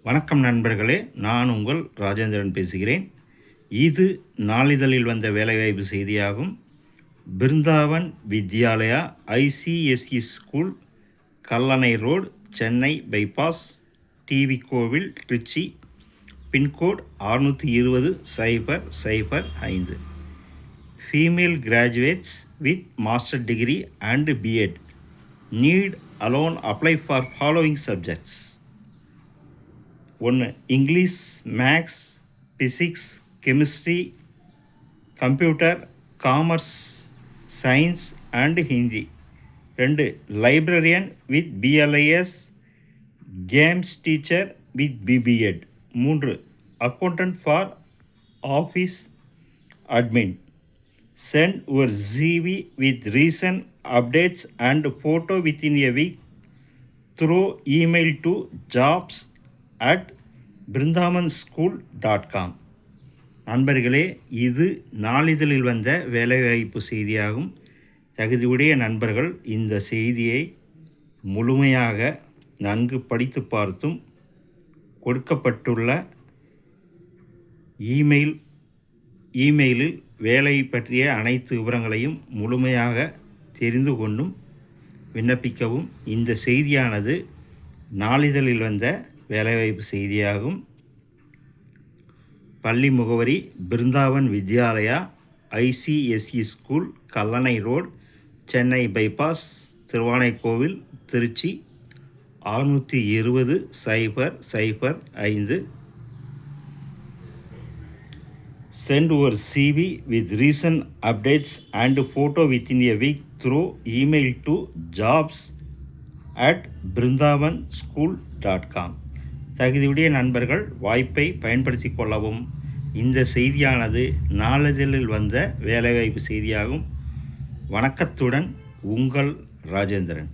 வணக்கம் நண்பர்களே, நான் உங்கள் ராஜேந்திரன் பேசுகிறேன். இது நாளிதழில் வந்த வேலைவாய்ப்பு செய்தியாகும். Brindavan Vidyalaya ICSE school, Kallanai road, Chennai bypass, TV Kovil, Trichy. Pincode 620,005. Female graduates with master degree and BEd need alone apply for following subjects. 1. English, Maths, Physics, Chemistry, Computer, Commerce, Science and Hindi. 2. Librarian with BLIS, Games teacher with BBEd. 3. Accountant for Office Admin. Send your CV with recent updates and photo within a week through email to jobs@brindavanSchool.com. நண்பர்களே, இது நாளிதழில் வந்த வேலைவாய்ப்பு செய்தியாகும். தகுதியுடைய நண்பர்கள் இந்த செய்தியை முழுமையாக நன்கு படித்து பார்த்தும் கொடுக்கப்பட்டுள்ள இமெயிலில் வேலை பற்றிய அனைத்து விவரங்களையும் முழுமையாக தெரிந்து கொண்டும் விண்ணப்பிக்கவும். இந்த செய்தியானது நாளிதழில் வந்த வேலைவாய்ப்பு செய்தியாகும். பள்ளி முகவரி Brindavan Vidyalaya ICSE school, Kallanai road, Chennai bypass, Thiruvanaikoil, Trichy 620,005. Send your CV with recent updates and photo within a week through email to jobs@brindavanSchool.com. தகுதியுடைய நண்பர்கள் வாய்ப்பை பயன்படுத்தி கொள்ளவும். இந்த செய்தியானது நாளிதழில் வந்த வேலைவாய்ப்பு செய்தியாகும். வணக்கத்துடன் உங்கள் ராஜேந்திரன்.